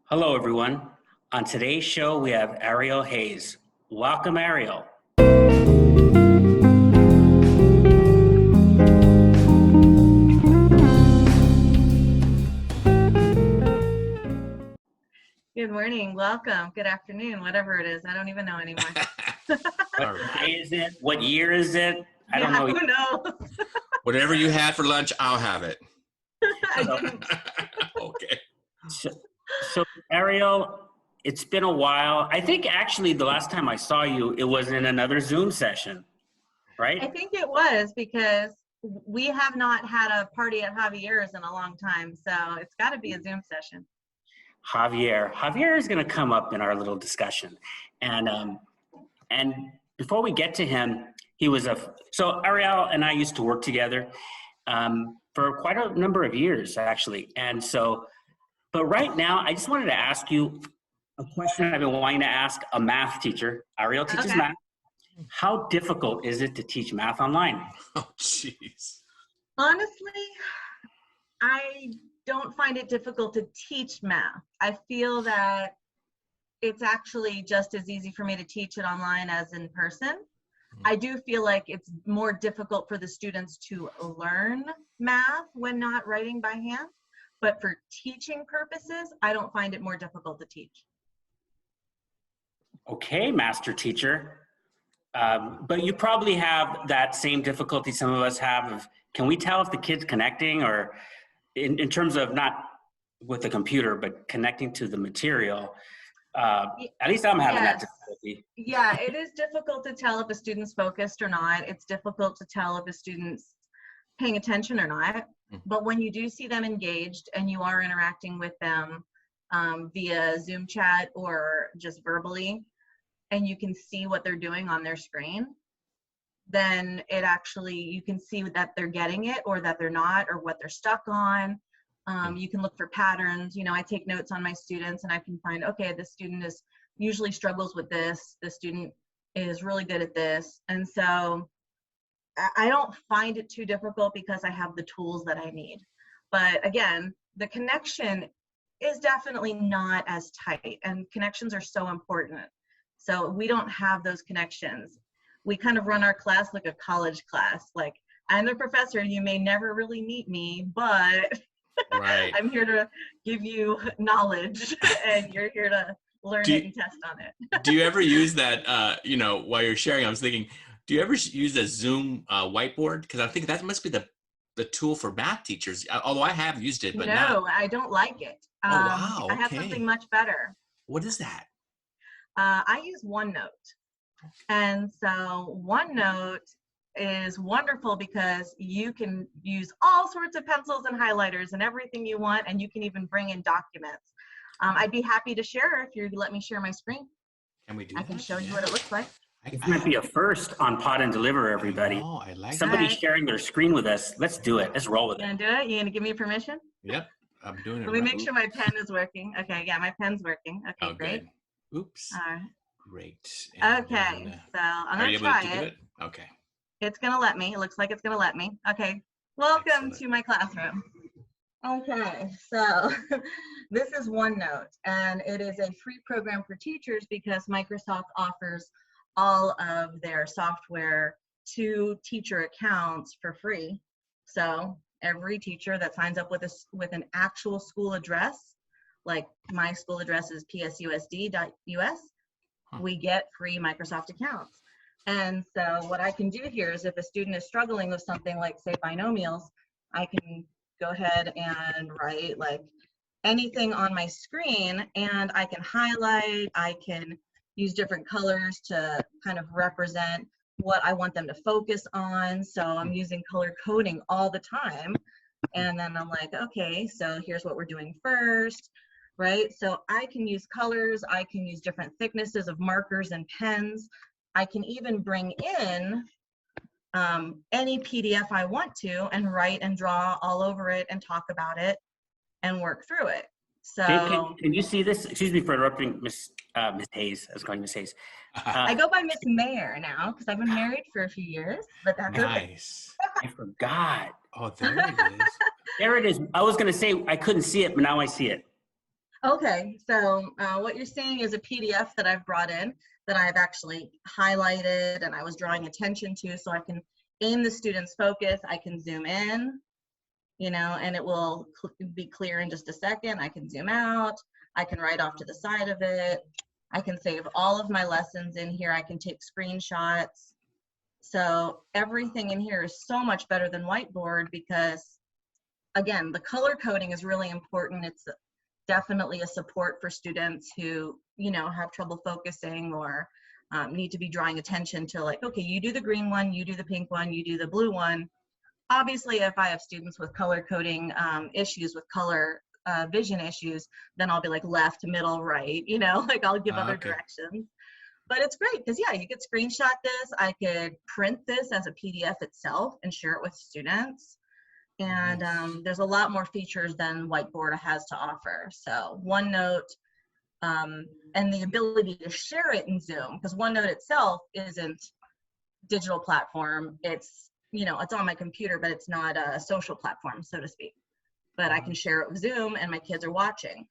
Hello, everyone. On today's show, we have Arielle Haze. Welcome, Arielle. Good morning, welcome, good afternoon, whatever it is. I don't even know anymore. What day is it? What year is it? I don't know. Who knows? Whatever you had for lunch, I'll have it. I didn't. Okay. So, Arielle, it's been a while. I think actually the last time I saw you, it was in another Zoom session, right? I think it was because we have not had a party at Javier's in a long time, so it's got to be a Zoom session. Javier is going to come up in our little discussion. And before we get to him, so Arielle and I used to work together for quite a number of years, actually. And so, but right now, I just wanted to ask you a question I've been wanting to ask a math teacher. Arielle teaches math. How difficult is it to teach math online? Oh, jeez. Honestly, I don't find it difficult to teach math. I feel that it's actually just as easy for me to teach it online as in person. I do feel like it's more difficult for the students to learn math when not writing by hand, but for teaching purposes, I don't find it more difficult to teach. Okay, master teacher. But you probably have that same difficulty some of us have. Can we tell if the kid's connecting, or in terms of not with the computer, but connecting to the material? At least I'm having that difficulty. Yeah, it is difficult to tell if a student's focused or not. It's difficult to tell if a student's paying attention or not. But when you do see them engaged and you are interacting with them via Zoom chat or just verbally, and you can see what they're doing on their screen, then it actually, you can see that they're getting it or that they're not, or what they're stuck on. You can look for patterns. You know, I take notes on my students and I can find, okay, this student usually struggles with this. This student is really good at this. And so I don't find it too difficult because I have the tools that I need. But again, the connection is definitely not as tight, and connections are so important. So we don't have those connections. We kind of run our class like a college class. Like, I'm the professor, you may never really meet me, but Right. I'm here to give you knowledge and you're here to learn it and test on it. Do you ever use that, while you're sharing, I was thinking, do you ever use a Zoom whiteboard? Because I think that must be the tool for math teachers, although I have used it, but no, I don't like it. Oh, wow. I have something much better. What is that? I use OneNote. And so OneNote is wonderful because you can use all sorts of pencils and highlighters and everything you want, and you can even bring in documents. I'd be happy to share if you let me share my screen. Can we do I can show you what it looks like. This might be a first on Pod and Deliver, everybody. Oh, I like Somebody sharing their screen with us. Let's do it. Let's roll with it. You gonna do it? You gonna give me permission? Yep, I'm doing it. Let me make sure my pen is working. Okay, yeah, my pen's working. Okay, great. Good. Oops. All right. Great. Okay, so I'm gonna try it. Okay. It's gonna let me. It looks like it's gonna let me. Okay. Welcome to my classroom. Okay, so this is OneNote, and it is a free program for teachers because Microsoft offers all of their software to teacher accounts for free. So every teacher that signs up with an actual school address, like my school address is psusd.us, we get free Microsoft accounts. And so what I can do here is if a student is struggling with something like, say, binomials, I can go ahead and write like anything on my screen, and I can highlight, I can use different colors to kind of represent what I want them to focus on. So I'm using color coding all the time. And then I'm like, okay, so here's what we're doing first, right? So I can use colors, I can use different thicknesses of markers and pens. I can even bring in any PDF I want to and write and draw all over it and talk about it and work through it. So can you see this? Excuse me for interrupting, Miss Haze. I was calling Miss Haze. I go by Miss Mayer now because I've been married for a few years, but that's nice. I forgot. Oh, there it is. There it is. I was going to say I couldn't see it, but now I see it. Okay, so what you're seeing is a PDF that I've brought in that I've actually highlighted and I was drawing attention to, so I can aim the student's focus. I can zoom in, you know, and it will be clear in just a second. I can zoom out. I can write off to the side of it. I can save all of my lessons in here. I can take screenshots. So everything in here is so much better than whiteboard because, again, the color coding is really important. It's definitely a support for students who, you know, have trouble focusing or need to be drawing attention to, like, okay, you do the green one, you do the pink one, you do the blue one. Obviously, if I have students with color coding issues, with color vision issues, then I'll be like left, middle, right, you know, like I'll give other Okay. directions. But it's great because, yeah, you could screenshot this. I could print this as a PDF itself and share it with students. And there's a lot more features than Whiteboard has to offer. So OneNote and the ability to share it in Zoom, because OneNote itself isn't digital platform. It's, you know, it's on my computer, but it's not a social platform, so to speak. But I can share it with Zoom and my kids are watching.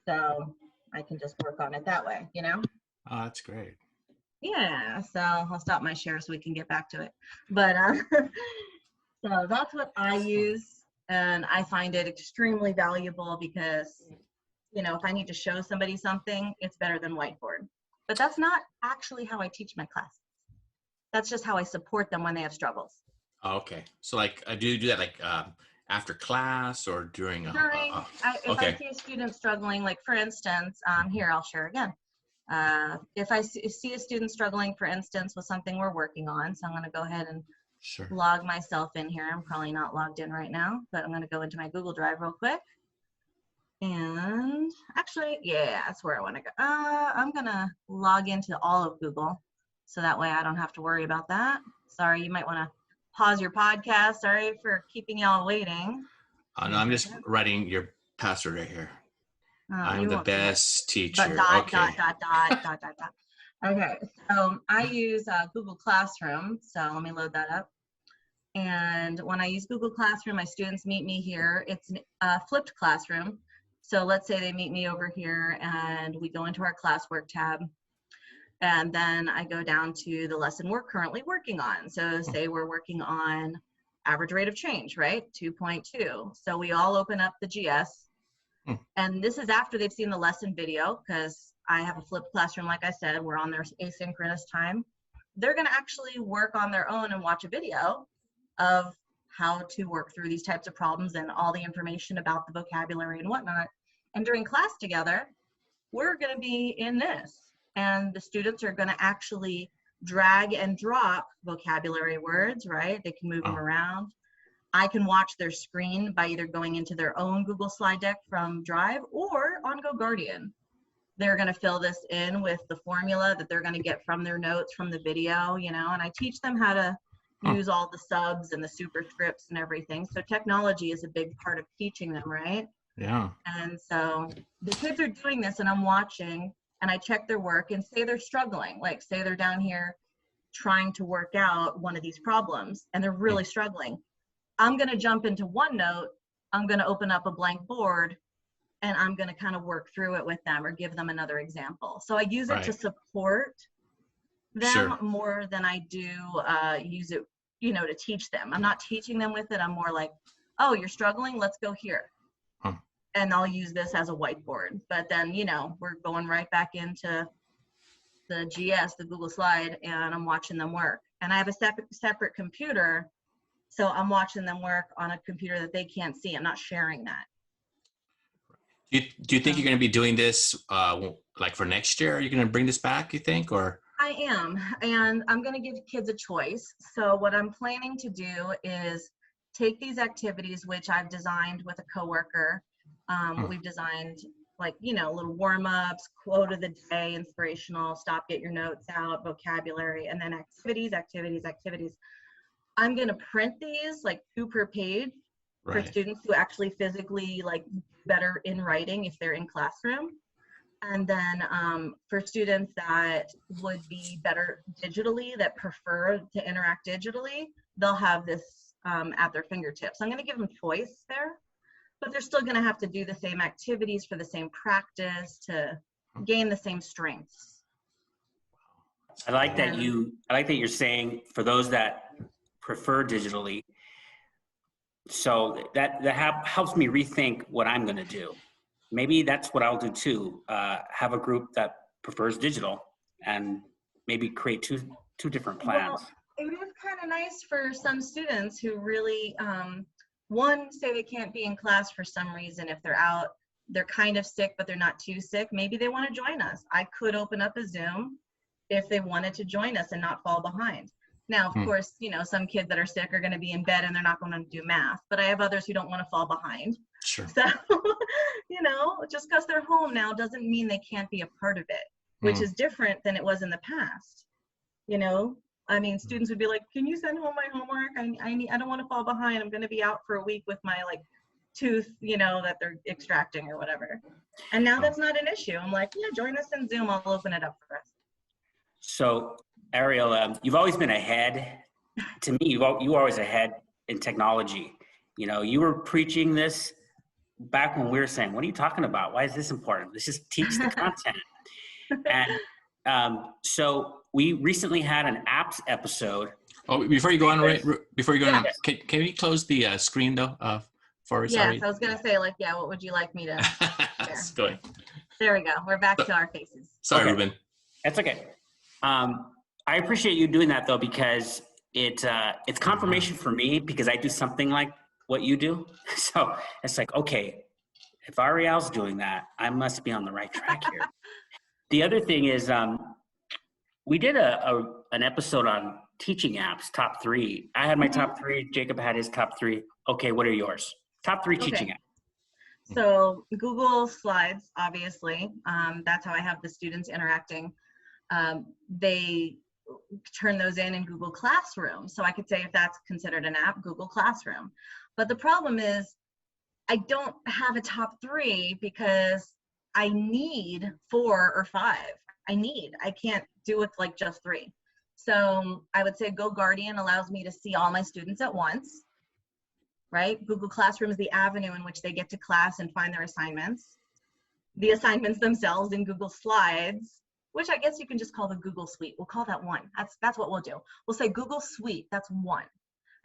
So I can just work on it that way, you know? Oh, that's great. Yeah, so I'll stop my share so we can get back to it. But so that's what I use, and I find it extremely valuable because, you know, if I need to show somebody something, it's better than whiteboard. But that's not actually how I teach my class. That's just how I support them when they have struggles. Oh, okay. So like, do you do that like after class or during If I see a student struggling, like for instance, here, I'll share again. If I see a student struggling, for instance, with something we're working on, so I'm going to go ahead and Sure. log myself in here. I'm probably not logged in right now, but I'm going to go into my Google Drive real quick. And actually, yeah, that's where I want to go. I'm going to log into all of Google, so that way I don't have to worry about that. Sorry, you might want to pause your podcast. Sorry for keeping y'all waiting. No, I'm just writing your password right here. I'm the best teacher. Okay. Dot. Okay, so I use Google Classroom. So let me load that up. And when I use Google Classroom, my students meet me here. It's a flipped classroom. So let's say they meet me over here and we go into our classwork tab. And then I go down to the lesson we're currently working on. So say we're working on average rate of change, right? 2.2. So we all open up the GS. And this is after they've seen the lesson video, because I have a flipped classroom, like I said, we're on their asynchronous time. They're going to actually work on their own and watch a video of how to work through these types of problems and all the information about the vocabulary and whatnot. And during class together, we're going to be in this. And the students are going to actually drag and drop vocabulary words, right? They can move them around. I can watch their screen by either going into their own Google slide deck from Drive or on Goguardian. They're going to fill this in with the formula that they're going to get from their notes from the video, you know, and I teach them how to use all the subs and the superscripts and everything. So technology is a big part of teaching them, right? Yeah. And so the kids are doing this and I'm watching and I check their work and say they're struggling, like say they're down here trying to work out one of these problems and they're really struggling. I'm going to jump into OneNote, I'm going to open up a blank board, and I'm going to kind of work through it with them or give them another example. So I use it to support them more than I do use it, you know, to teach them. I'm not teaching them with it. I'm more like, oh, you're struggling? Let's go here. And I'll use this as a whiteboard. But then, you know, we're going right back into the GS, the Google slide, and I'm watching them work. And I have a separate computer. So I'm watching them work on a computer that they can't see. I'm not sharing that. Do you think you're going to be doing this like for next year? Are you going to bring this back, you think, or? I am, and I'm going to give kids a choice. So what I'm planning to do is take these activities, which I've designed with a coworker. We've designed like, you know, little warm-ups, quote of the day, inspirational, stop, get your notes out, vocabulary, and then activities. I'm going to print these like 2 per page for students who actually physically like better in writing if they're in classroom. And then for students that would be better digitally, that prefer to interact digitally, they'll have this at their fingertips. I'm going to give them choice there. but they're still going to have to do the same activities for the same practice to gain the same strengths. I like that you're saying for those that prefer digitally. So that helps me rethink what I'm going to do. Maybe that's what I'll do too. Have a group that prefers digital and maybe create two different plans. Well, it is kind of nice for some students who really, one, say they can't be in class for some reason. If they're out, they're kind of sick, but they're not too sick. Maybe they want to join us. I could open up a Zoom if they wanted to join us and not fall behind. Now, of course, you know, some kids that are sick are going to be in bed and they're not going to do math, but I have others who don't want to fall behind. Sure. So, you know, just because they're home now doesn't mean they can't be a part of it, which is different than it was in the past. You know, I mean, students would be like, can you send home my homework? I don't want to fall behind. I'm going to be out for a week with my like tooth, you know, that they're extracting or whatever. And now that's not an issue. I'm like, yeah, join us in Zoom. I'll open it up for us. So, Arielle, you've always been ahead. To me, you were always ahead in technology. You know, you were preaching this back when we were saying, what are you talking about? Why is this important? Let's just teach the content. And so we recently had an apps episode. Oh, before you go on, Yes. can we close the screen though? For us? Yes, I was going to say, like, yeah, what would you like me to share? Go ahead. There we go. We're back to our faces. Sorry, Okay. Ruben. That's okay. I appreciate you doing that though, because it's confirmation for me because I do something like what you do. So it's like, okay, if Arielle's doing that, I must be on the right track here. The other thing is, we did an episode on teaching apps, top 3. I had my top 3. Jacob had his top 3. Okay, what are yours? Top 3 teaching apps. So Google Slides, obviously, that's how I have the students interacting. They turn those in Google Classroom. So I could say if that's considered an app, Google Classroom. But the problem is I don't have a top 3 because I need 4 or 5. I can't do it like just 3. So I would say Goguardian allows me to see all my students at once, right? Google Classroom is the avenue in which they get to class and find their assignments. The assignments themselves in Google Slides, which I guess you can just call the Google Suite. We'll call that 1. That's what we'll do. We'll say Google Suite, that's 1.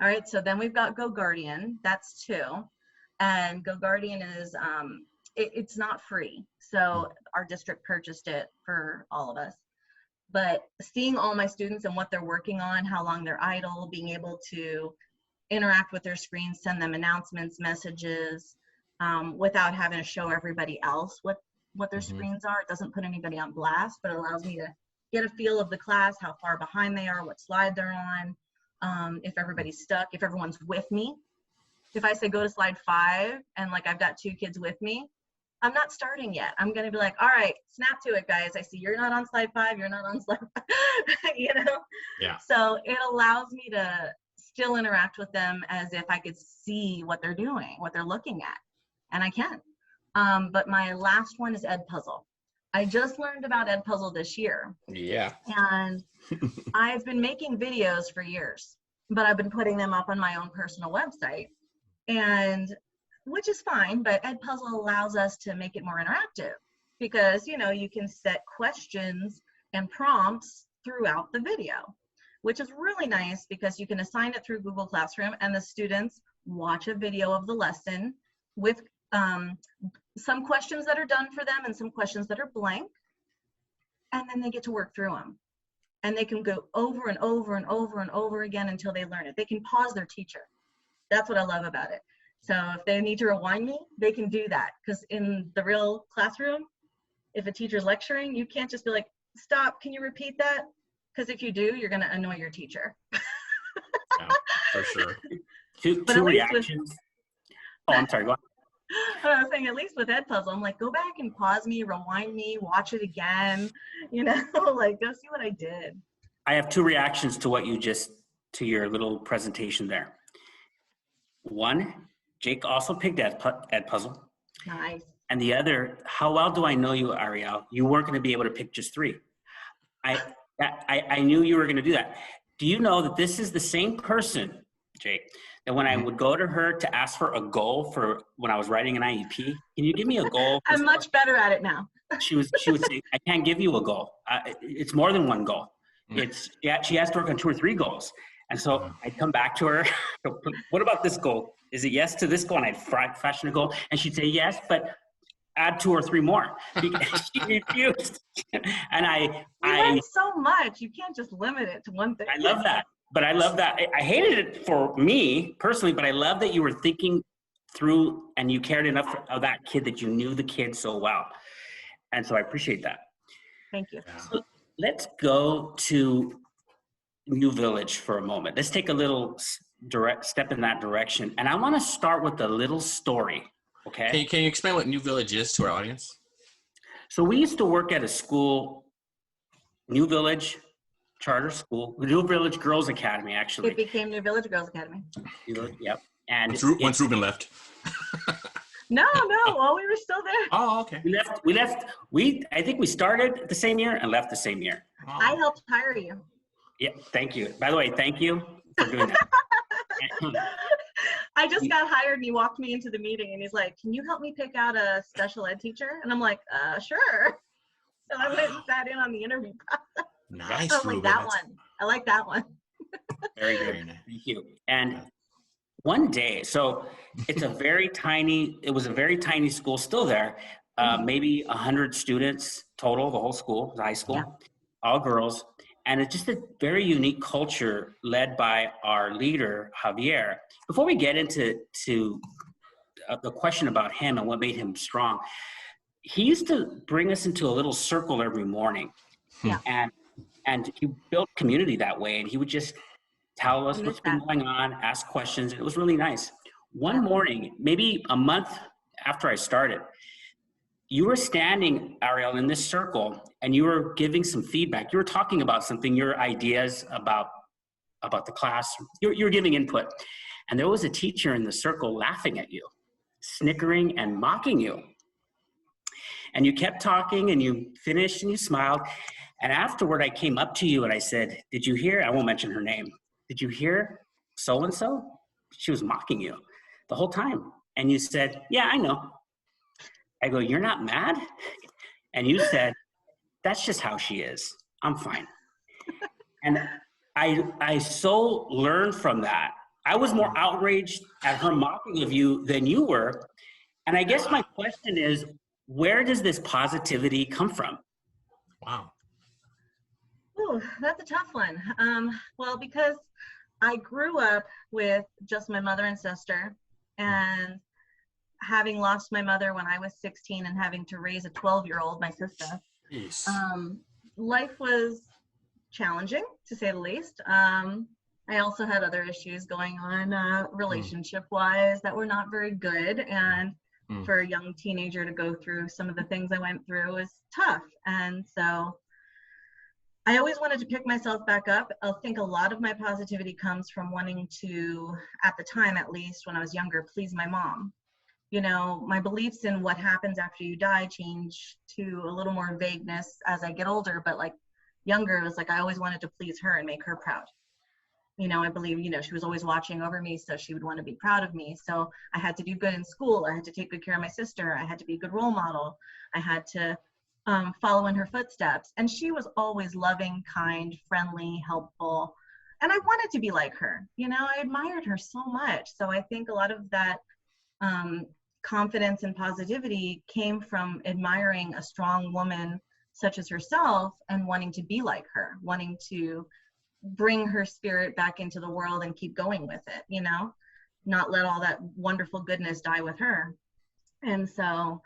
All right, so then we've got Goguardian, that's 2. And Goguardian is, it's not free. So our district purchased it for all of us. But seeing all my students and what they're working on, how long they're idle, being able to interact with their screens, send them announcements, messages, without having to show everybody else what their screens are. It doesn't put anybody on blast, but it allows me to get a feel of the class, how far behind they are, what slide they're on, if everybody's stuck, if everyone's with me. If I say go to slide 5 and like I've got 2 kids with me, I'm not starting yet. I'm going to be like, all right, snap to it, guys. I see you're not on slide 5. You're not on slide 5, you know? Yeah. So it allows me to still interact with them as if I could see what they're doing, what they're looking at. And I can. But my last one is Edpuzzle. I just learned about Edpuzzle this year. Yeah. And I've been making videos for years, but I've been putting them up on my own personal website. And which is fine, but Edpuzzle allows us to make it more interactive because, you know, you can set questions and prompts throughout the video, which is really nice because you can assign it through Google Classroom and the students watch a video of the lesson with some questions that are done for them and some questions that are blank, and then they get to work through them. And they can go over and over and over and over again until they learn it. They can pause their teacher. That's what I love about it. So if they need to rewind me, they can do that. Because in the real classroom, if a teacher's lecturing, you can't just be like, stop, can you repeat that? Because if you do, you're going to annoy your teacher. Yeah, for sure. Two reactions. I'm sorry, go on. I was saying, at least with Edpuzzle, I'm like, go back and pause me, rewind me, watch it again. You know, like, go see what I did. I have 2 reactions to what you to your little presentation there. One, Jake also picked Edpuzzle. Nice. And the other, how well do I know you, Arielle? You weren't going to be able to pick just 3. I knew you were going to do that. Do you know that this is the same person, Jake, that when I would go to her to ask for a goal for when I was writing an IEP, can you give me a goal? I'm much better at it now. She would say, I can't give you a goal. It's more than one goal. She has to work on 2 or 3 goals. And so I'd come back to her, what about this goal? Is it yes to this goal? And I'd fashion a goal. And she'd say, yes, but add 2 or 3 more. Because she refused. And We learn so much. You can't just limit it to one thing. I love that. But I love that. I hated it for me personally, but I love that you were thinking through and you cared enough of that kid that you knew the kid so well. And so I appreciate that. Thank you. So let's go to New Village for a moment. Let's take a little direct step in that direction. And I want to start with a little story, okay? Can you explain what New Village is to our audience? So we used to work at a school, New Village Charter School, New Village Girls Academy, actually. It became New Village Girls Academy. Yep. And Once Ruben left. No, well, we were still there. Oh, okay. I think we started the same year and left the same year. Oh. I helped hire you. Yeah, thank you. By the way, thank you for doing that. I just got hired and he walked me into the meeting and he's like, can you help me pick out a special ed teacher? And I'm like, sure. So I went and sat in on the interview process. Nice, I like Ruben. that one. I like that one. Very good. Thank you. And one day, so it was a very tiny school, still there, maybe 100 students total, the whole school, the high school, all girls. And it's just a very unique culture led by our leader, Javier. Before we get into the question about him and what made him strong, he used to bring us into a little circle every morning. Yeah. And he built community that way. And he would just tell us what's been going on, ask questions. And it was really nice. One morning, maybe a month after I started, you were standing, Arielle, in this circle, and you were giving some feedback. You were talking about something, your ideas about the class. You were giving input. And there was a teacher in the circle laughing at you, snickering and mocking you. And you kept talking and you finished and you smiled. And afterward, I came up to you and I said, did you hear? I won't mention her name. Did you hear so-and-so? She was mocking you the whole time. And you said, yeah, I know. I go, you're not mad? And you said, that's just how she is. I'm fine. And I so learned from that. I was more outraged at her mocking of you than you were. And I guess my question is, where does this positivity come from? Wow. Ooh, that's a tough one. Well, because I grew up with just my mother and sister, and having lost my mother when I was 16 and having to raise a 12-year-old, my sister, life was challenging, to say the least. I also had other issues going on relationship-wise that were not very good, and for a young teenager to go through some of the things I went through was tough. And so I always wanted to pick myself back up. I think a lot of my positivity comes from wanting to, at the time at least, when I was younger, please my mom. You know, my beliefs in what happens after you die change to a little more vagueness as I get older, but like younger, it was like I always wanted to please her and make her proud. You know, I believe, you know, she was always watching over me, so she would want to be proud of me. So I had to do good in school. I had to take good care of my sister. I had to be a good role model. I had to follow in her footsteps. And she was always loving, kind, friendly, helpful. And I wanted to be like her. You know, I admired her so much. So I think a lot of that confidence and positivity came from admiring a strong woman such as herself and wanting to be like her, wanting to bring her spirit back into the world and keep going with it, you know, not let all that wonderful goodness die with her. And so,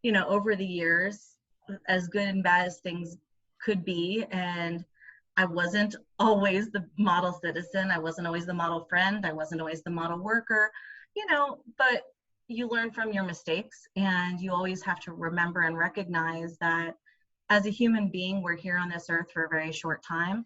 you know, over the years, as good and bad as things could be, and I wasn't always the model citizen, I wasn't always the model friend, I wasn't always the model worker, you know, but you learn from your mistakes, and you always have to remember and recognize that as a human being, we're here on this earth for a very short time.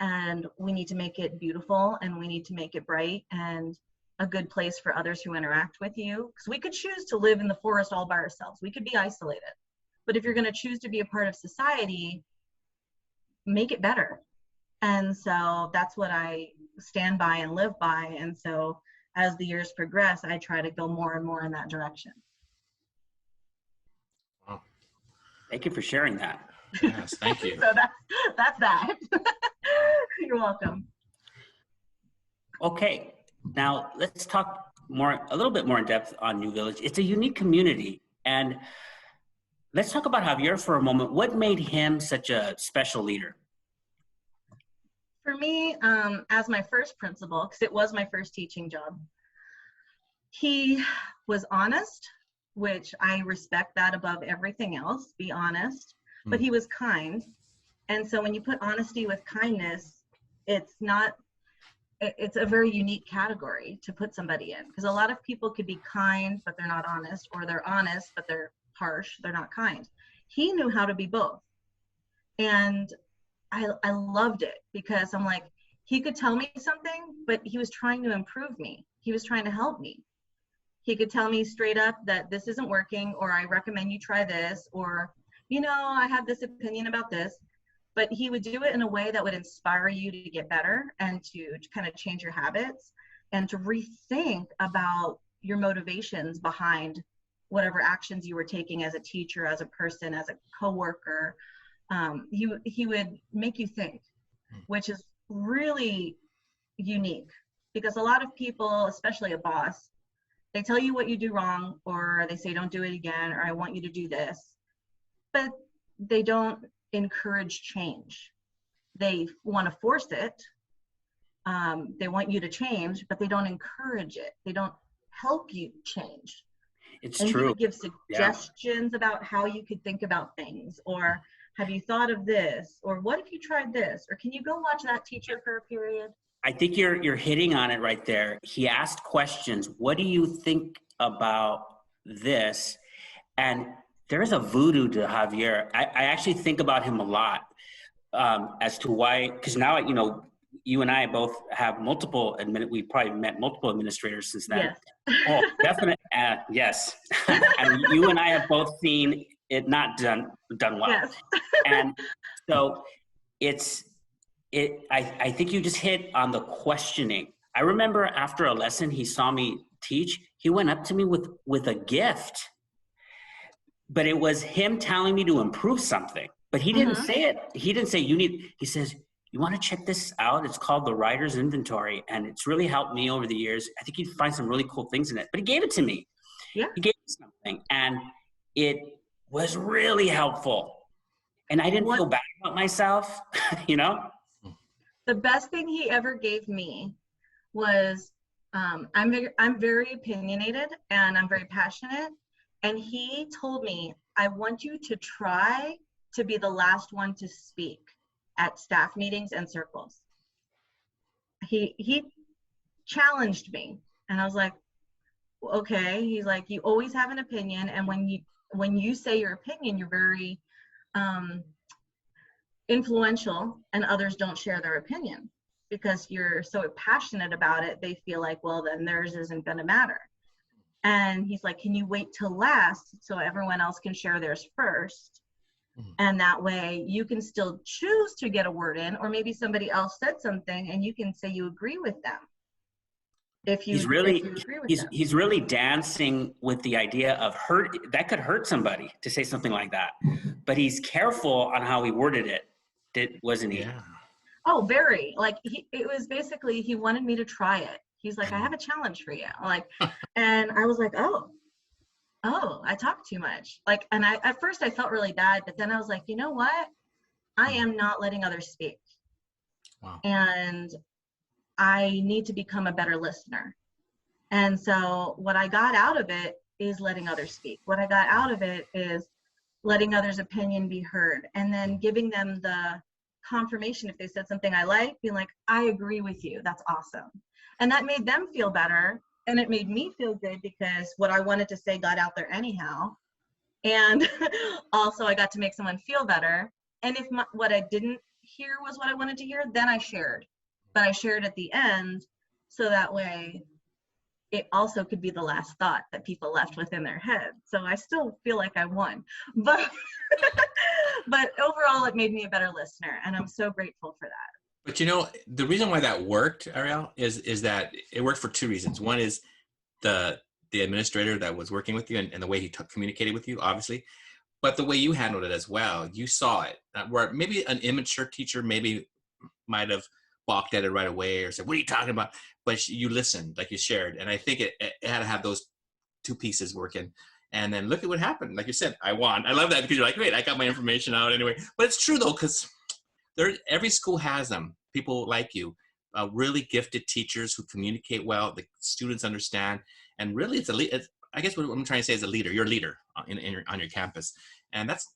And we need to make it beautiful, and we need to make it bright and a good place for others who interact with you. Because we could choose to live in the forest all by ourselves. We could be isolated. But if you're going to choose to be a part of society, make it better. And so that's what I stand by and live by. And so as the years progress, I try to go more and more in that direction. Wow. Thank you for sharing that. Yes, thank you. So that's that. You're welcome. Okay, now let's talk a little bit more in depth on New Village. It's a unique community, and let's talk about Javier for a moment. What made him such a special leader? For me, as my first principal, because it was my first teaching job, he was honest, which I respect that above everything else, be honest, but he was kind. And so when you put honesty with kindness, it's a very unique category to put somebody in, because a lot of people could be kind, but they're not honest, or they're honest, but they're harsh, they're not kind. He knew how to be both. And I loved it, because I'm like, he could tell me something, but he was trying to improve me. He was trying to help me. He could tell me straight up that this isn't working, or I recommend you try this, or, you know, I have this opinion about this. But he would do it in a way that would inspire you to get better and to kind of change your habits and to rethink about your motivations behind whatever actions you were taking as a teacher, as a person, as a coworker. He would make you think, which is really unique, because a lot of people, especially a boss, they tell you what you do wrong, or they say don't do it again, or I want you to do this, but they don't encourage change. They want to force it. They want you to change, but they don't encourage it. They don't help you change. It's and true. You would give suggestions about how you could think about things, or have you thought of this, or what if you tried this, or can you go watch that teacher for a period? I think you're hitting on it right there. He asked questions. What do you think about this? And there's a voodoo to Javier. I actually think about him a lot as to why, because now, you know, you and I both have we probably met multiple administrators since then. Yes. Oh, definitely. Yes. And you and I have both seen it not done well. Yes. And so I think you just hit on the questioning. I remember after a lesson he saw me teach, he went up to me with a gift. But it was him telling me to improve something. But he didn't say it. He didn't say he says, you want to check this out? It's called the Writer's Inventory. And it's really helped me over the years. I think you'd find some really cool things in it. But he gave it to me. Yeah. He gave me something. And it was really helpful. And I didn't feel bad about myself, you know? The best thing he ever gave me was, I'm very opinionated and I'm very passionate. And he told me, I want you to try to be the last one to speak at staff meetings and circles. He challenged me, and I was like, okay. He's like, you always have an opinion, and when you say your opinion, you're very influential, and others don't share their opinion because you're so passionate about it. They feel like, well, then theirs isn't going to matter. And he's like, can you wait till last so everyone else can share theirs first? And that way you can still choose to get a word in, or maybe somebody else said something and you can say you agree with them. He's really dancing with the idea of that could hurt somebody to say something like that. But he's careful on how he worded it, wasn't he? Yeah. Oh, very. Like it was basically, he wanted me to try it. He's like, I have a challenge for you. Like, and I was like, oh, I talk too much. Like, and at first I felt really bad, but then I was like, you know what? I am not letting others speak. Wow. And I need to become a better listener. And so what I got out of it is letting others speak. What I got out of it is letting others' opinion be heard, and then giving them the confirmation if they said something I like, being like, I agree with you. That's awesome. And that made them feel better. And it made me feel good because what I wanted to say got out there anyhow. And also I got to make someone feel better. And if what I didn't hear was what I wanted to hear, then I shared. But I shared at the end, so that way it also could be the last thought that people left within their head. So I still feel like I won. But overall, it made me a better listener. And I'm so grateful for that. But you know, the reason why that worked, Arielle, is that it worked for two reasons. One is the administrator that was working with you and the way he communicated with you, obviously, but the way you handled it as well. You saw it. Where maybe an immature teacher maybe might have balked at it right away or said, "What are you talking about?" But you listened, like you shared, and I think it had to have those two pieces working. And then look at what happened. Like you said, I won. I love that because you're like, "Great, I got my information out anyway." But it's true though, because every school has them. People like you, really gifted teachers who communicate well. The students understand, and really, I guess what I'm trying to say is a leader. You're a leader on your campus, and that's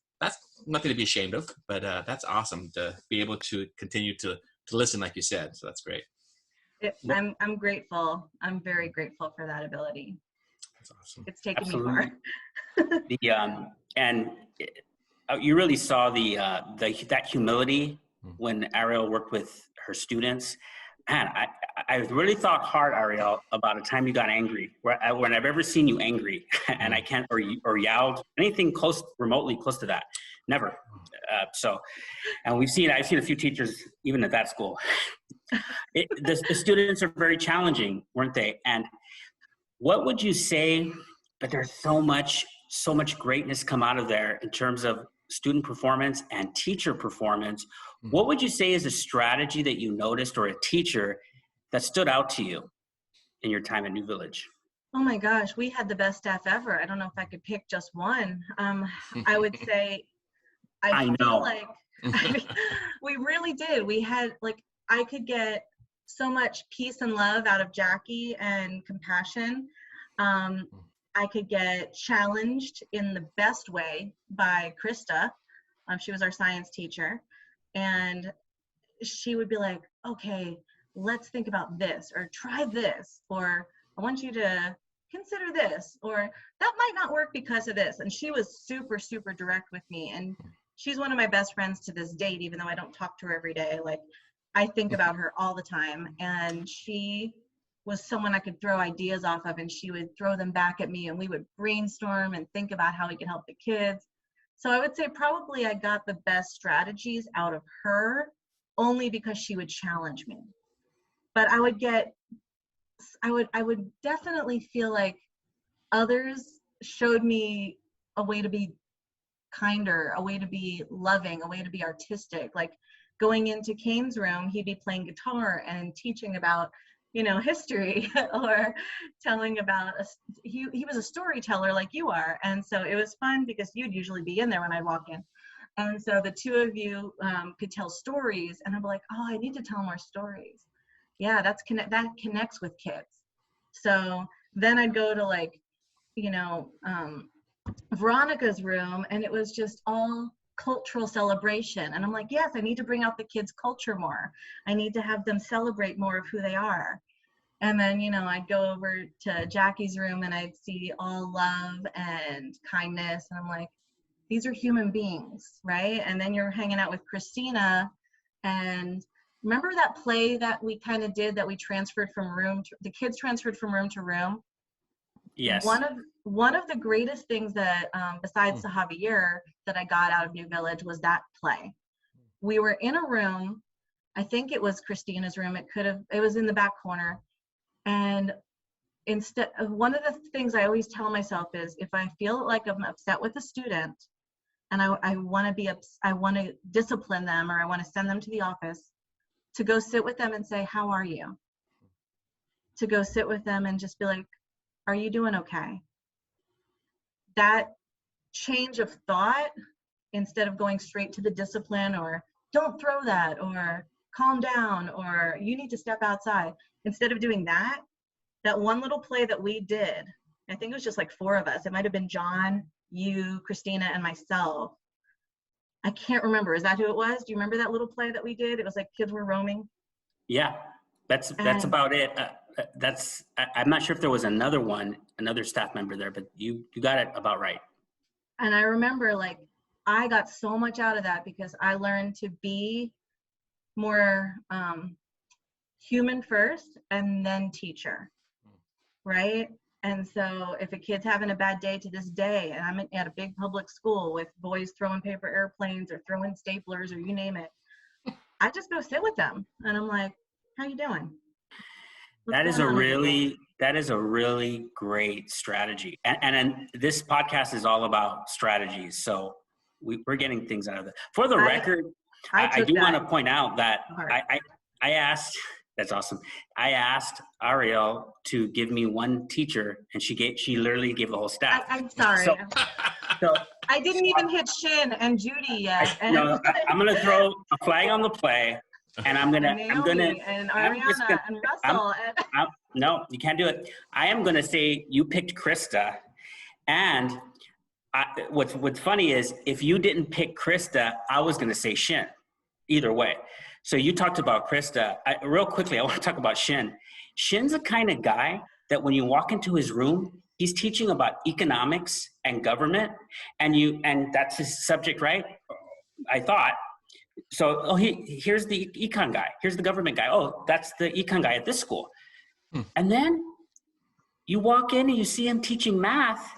nothing to be ashamed of. But that's awesome to be able to continue to listen, like you said. So that's great. I'm grateful. I'm very grateful for that ability. That's awesome. It's taken Absolutely. me far. You really saw that humility when Arielle worked with her students. Man, I really thought hard, Arielle, about a time you got angry. When I've ever seen you angry, and I can't, or yelled, anything remotely close to that, never. And I've seen a few teachers even at that school. The students are very challenging, weren't they? And what would you say? But there's so much greatness come out of there in terms of student performance and teacher performance. What would you say is a strategy that you noticed, or a teacher that stood out to you in your time at New Village? Oh my gosh, we had the best staff ever. I don't know if I could pick just one. I would say, I feel like we really did. We had, like, I could get so much peace and love out of Jackie and compassion. I could get challenged in the best way by Krista. She was our science teacher. And she would be like, okay, let's think about this, or try this, or I want you to consider this, or that might not work because of this. And she was super, super direct with me. And she's one of my best friends to this date, even though I don't talk to her every day. Like, I think about her all the time. And she was someone I could throw ideas off of, and she would throw them back at me, and we would brainstorm and think about how we could help the kids. So I would say probably I got the best strategies out of her only because she would challenge me. But I would definitely feel like others showed me a way to be kinder, a way to be loving, a way to be artistic. Like going into Kane's room, he'd be playing guitar and teaching about, history, or telling about, he was a storyteller like you are. And so it was fun because you'd usually be in there when I walk in. And so the two of you could tell stories, and I'm like, oh, I need to tell more stories. Yeah, that connects with kids. So then I'd go to Veronica's room, and it was just all cultural celebration. And I'm like, yes, I need to bring out the kids' culture more. I need to have them celebrate more of who they are. And then, I'd go over to Jackie's room, and I'd see all love and kindness. And I'm like, these are human beings, right? And then you're hanging out with Christina, and remember that play that we kind of did, that we transferred from the kids transferred from room to room? Yes. One of the greatest things that, besides the Javier, that I got out of New Village was that play. We were in a room, I think it was Christina's room. It was in the back corner. And one of the things I always tell myself is, if I feel like I'm upset with a student, and I want to discipline them, or I want to send them to the office, to go sit with them and say, how are you? To go sit with them and just be like, are you doing okay? That change of thought, instead of going straight to the discipline, or don't throw that, or calm down, or you need to step outside. Instead of doing that one little play that we did, I think it was just like 4 of us. It might've been John, you, Christina, and myself. I can't remember. Is that who it was? Do you remember that little play that we did? It was like kids were roaming. Yeah, that's about it. I'm not sure if there was another staff member there, but you got it about right. And I remember, like, I got so much out of that because I learned to be more human first and then teacher, right? And so if a kid's having a bad day, to this day, and I'm at a big public school with boys throwing paper airplanes or throwing staplers or you name it, I just go sit with them and I'm like, how you doing? That is a really great strategy. And this podcast is all about strategies. So we're getting things out of it. For the record, I do want to point out that I asked, that's awesome. I asked Arielle to give me one teacher, and she literally gave the whole staff. I'm sorry. So I didn't even hit Shin and Judy yet. I'm going to throw a flag on the play, and I'm going to, and Ariana and Russell. No, you can't do it. I am going to say you picked Krista, and what's funny is if you didn't pick Krista, I was going to say Shin. Either way. So you talked about Krista. Real quickly, I want to talk about Shin. Shin's the kind of guy that when you walk into his room, he's teaching about economics and government, and that's his subject, right? I thought. So, here's the econ guy. Here's the government guy. Oh, that's the econ guy at this school. And then you walk in and you see him teaching math,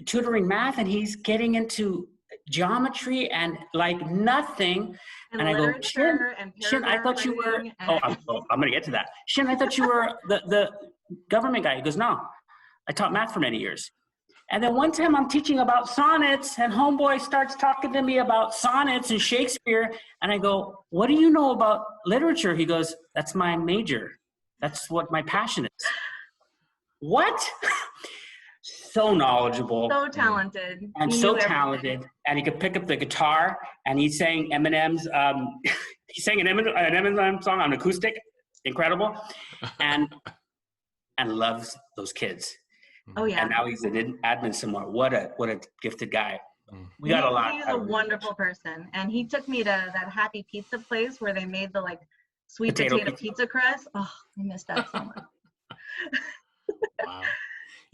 tutoring math, and he's getting into geometry and like nothing. And I go, Shin, I thought you were, I'm going to get to that. Shin, I thought you were the government guy. He goes, no, I taught math for many years. And then one time I'm teaching about sonnets, and homeboy starts talking to me about sonnets and Shakespeare. And I go, what do you know about literature? He goes, that's my major. That's what my passion is. What? So knowledgeable. So talented. And so talented. And he could pick up the guitar, and he's saying Eminem's, he sang an Eminem song on acoustic. Incredible. And loves those kids. Oh yeah. And now he's an admin somewhere. What a gifted guy. We got a lot. He's a wonderful person. And he took me to that Happy Pizza place where they made the like sweet potato pizza crust. Oh, I miss that so much. Wow.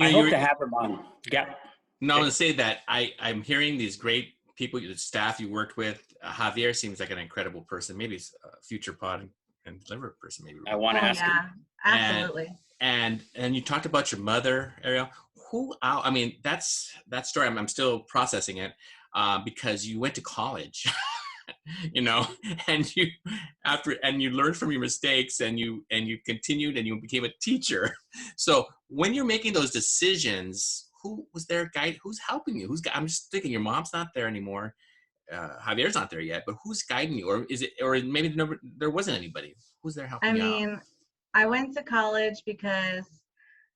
I hope to have him on. Yeah. No, I'm going to say that I'm hearing these great people, the staff you worked with. Javier seems like an incredible person. Maybe he's a future pod and deliver person. Maybe I want to ask him. Absolutely. And you talked about your mother, Arielle. I mean, that story. I'm still processing it because you went to college, you know, and you learned from your mistakes, and you continued, and you became a teacher. So when you're making those decisions, who was their guide? Who's helping you? I'm just thinking your mom's not there anymore. Javier's not there yet, but who's guiding you? Or is it? Or maybe there wasn't anybody. Who's there helping you? I mean, I went to college because,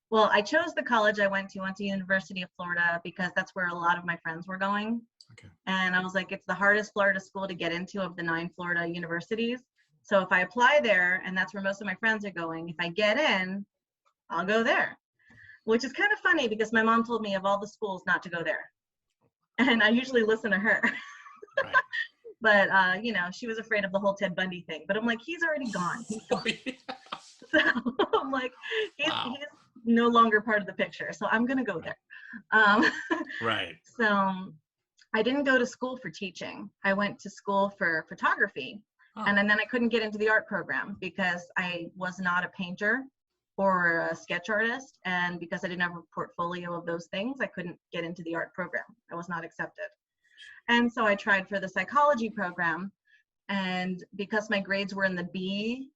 well, I chose the college I went to University of Florida because that's where a lot of my friends were going. Okay. And I was like, it's the hardest Florida school to get into of the 9 Florida universities. So if I apply there, and that's where most of my friends are going, if I get in, I'll go there. Which is kind of funny because my mom told me of all the schools not to go there. And I usually listen to her. Right. But, you know, she was afraid of the whole Ted Bundy thing. But I'm like, he's already gone. He's gone. So I'm like, he's no longer part of the picture. So I'm going to go there. Right. So I didn't go to school for teaching. I went to school for photography. Oh. And then I couldn't get into the art program because I was not a painter or a sketch artist. And because I didn't have a portfolio of those things, I couldn't get into the art program. I was not accepted. And so I tried for the psychology program. And because my grades were in the B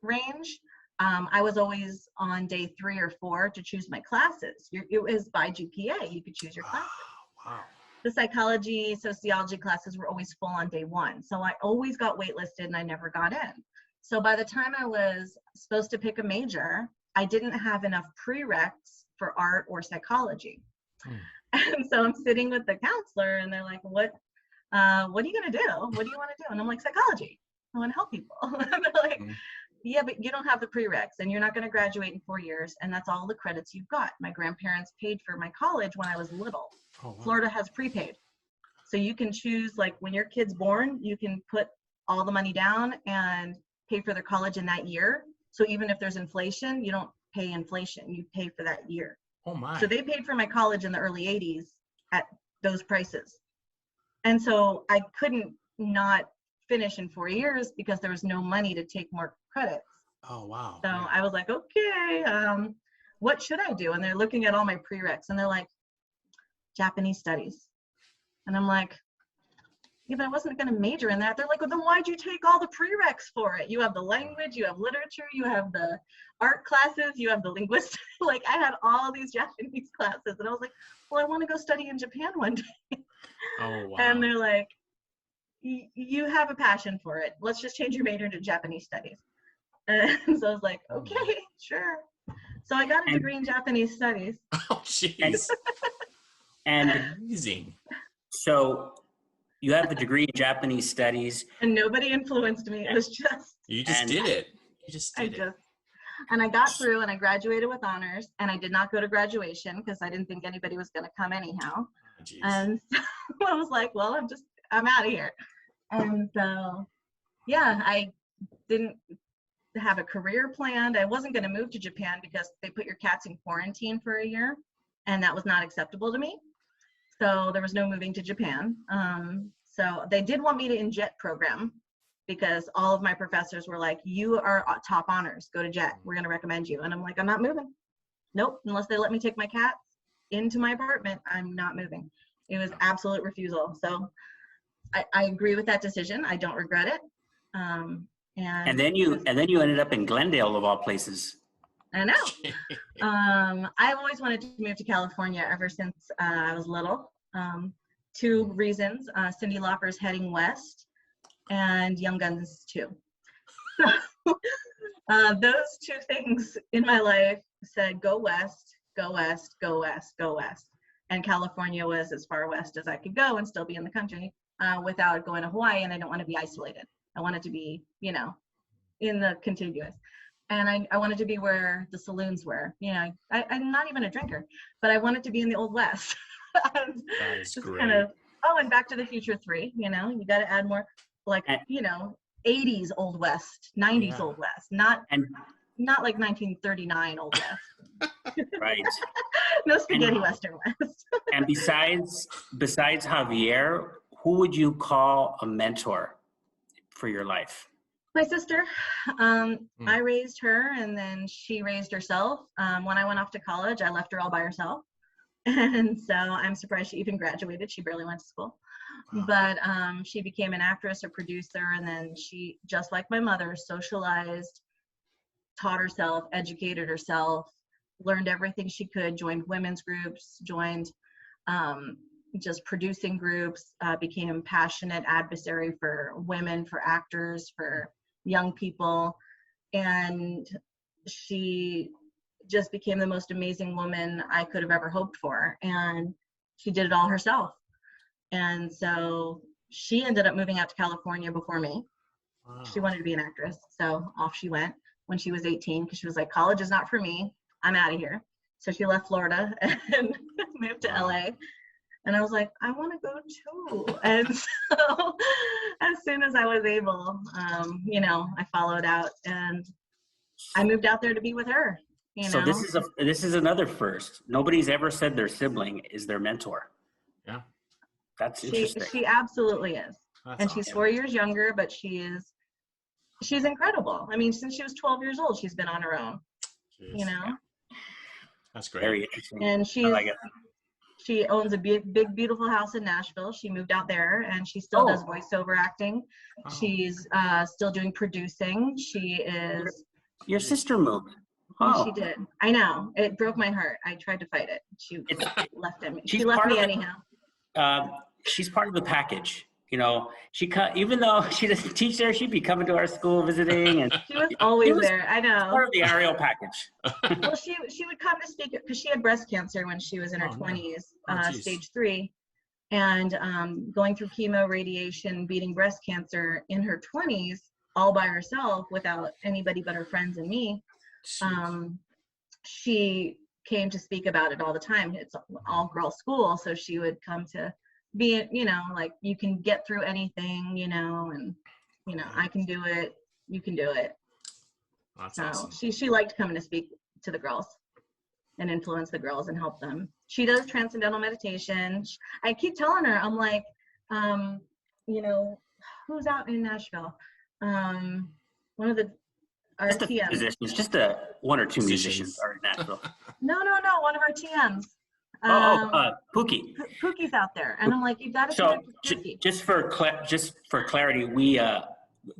range, I was always on day 3 or 4 to choose my classes. It was by GPA. You could choose your classes. Wow. The psychology, sociology classes were always full on day 1. So I always got waitlisted and I never got in. So by the time I was supposed to pick a major, I didn't have enough prereqs for art or psychology. And so I'm sitting with the counselor and they're like, what are you going to do? What do you want to do? And I'm like, psychology. I want to help people. And they're like, yeah, but you don't have the prereqs and you're not going to graduate in 4 years. And that's all the credits you've got. My grandparents paid for my college when I was little. Oh, wow. Florida has prepaid. So you can choose, like when your kid's born, you can put all the money down and pay for their college in that year. So even if there's inflation, you don't pay inflation. You pay for that year. Oh my. So they paid for my college in the early 80s at those prices. And so I couldn't not finish in 4 years because there was no money to take more credits. Oh, wow. So I was like, okay, what should I do? And they're looking at all my prereqs and they're like, Japanese studies. And I'm like, Yeah, but I wasn't going to major in that. They're like, well, then why'd you take all the prereqs for it? You have the language, you have literature, you have the art classes, you have the linguistics. Like, I had all these Japanese classes, and I was like, well, I want to go study in Japan one day. Oh, wow. And they're like, you have a passion for it. Let's just change your major to Japanese studies. And so I was like, okay, sure. So I got a degree in Japanese studies. Oh, jeez. And Amazing. so you have a degree in Japanese studies. And nobody influenced me. It was just. You just did it. You just did it. And I got through and I graduated with honors, and I did not go to graduation because I didn't think anybody was going to come anyhow. Oh, geez. And so I was like, well, I'm out of here. And so, yeah, I didn't have a career planned. I wasn't going to move to Japan because they put your cats in quarantine for a year, and that was not acceptable to me. So there was no moving to Japan. So they did want me to in JET program, because all of my professors were like, you are top honors, go to JET, we're going to recommend you. And I'm like, I'm not moving. Nope, unless they let me take my cats into my apartment, I'm not moving. It was absolute refusal. So I agree with that decision. I don't regret it. And then you ended up in Glendale, of all places. I know. I've always wanted to move to California ever since I was little. 2 reasons, Cyndi Lauper's Heading West and Young Guns 2. Those 2 things in my life said, go west, go west, go west, go west. And California was as far west as I could go and still be in the country without going to Hawaii, and I don't want to be isolated. I wanted to be, in the contiguous. And I wanted to be where the saloons were. I'm not even a drinker, but I wanted to be in the Old West. That is great. Kind of, and Back to the Future 3, you got to add more, like, 80s Old West, 90s Old West, not like 1939 Old West. Right. No spaghetti Western West. And besides Javier, who would you call a mentor for your life? My sister. I raised her, and then she raised herself. When I went off to college, I left her all by herself. And so I'm surprised she even graduated. She barely went to school. Wow. But she became an actress, a producer, and then she, just like my mother, socialized, taught herself, educated herself, learned everything she could, joined women's groups, joined just producing groups, became a passionate adversary for women, for actors, for young people. And she just became the most amazing woman I could have ever hoped for. And she did it all herself. And so she ended up moving out to California before me. Wow. She wanted to be an actress. So off she went when she was 18, because she was like, college is not for me. I'm out of here. So she left Florida and moved to LA. And I was like, I want to go too. And so as soon as I was able, I followed out and I moved out there to be with her. So this is another first. Nobody's ever said their sibling is their mentor. Yeah. That's interesting. She absolutely is. That's and she's 4 years younger, but she's incredible. I mean, since she was 12 years old, she's been on her own. Jeez. Yeah. That's great. Very interesting. And she owns a big, beautiful house in Nashville. She moved out there, and she still does voiceover acting. Oh. She's still doing producing. She is. Your sister moved. Oh. She did. I know. It broke my heart. I tried to fight it. She left me. She left me anyhow. She's part of the package. Even though she doesn't teach there, she'd be coming to our school visiting, and she was always there. I know. Part of the Arielle package. Well, she would come to speak because she had breast cancer when she was in her 20s, stage 3, and going through chemo, radiation, beating breast cancer in her 20s, all by herself without anybody but her friends and me. She came to speak about it all the time. It's all girl school, so she would come to be, like, you can get through anything, and I can do it, you can do it. That's so awesome. She liked coming to speak to the girls and influence the girls and help them. She does transcendental meditation. I keep telling her, I'm like, who's out in Nashville? One of the our just TMs. Musicians, just one or two musicians are in Nashville. No, one of our TMs. Pookie. Pookie's out there, and I'm like, you got to So connect with Pookie. just for clarity, we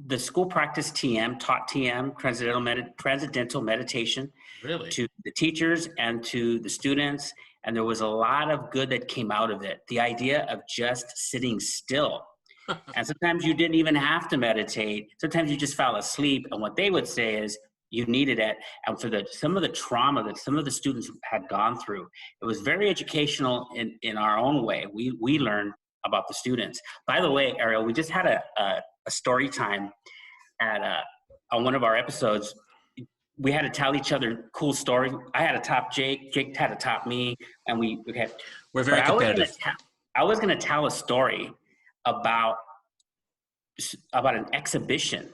the school practice TM taught TM transcendental meditation Really? to the teachers and to the students, and there was a lot of good that came out of it. The idea of just sitting still. And sometimes you didn't even have to meditate. Sometimes you just fell asleep. And what they would say is you needed it. And for some of the trauma that some of the students had gone through, it was very educational in our own way. We learned about the students. By the way, Arielle, we just had a story time on one of our episodes. We had to tell each other cool stories. I had to top Jake. Jake had to top me. And we're very competitive. I was going to tell a story about an exhibition,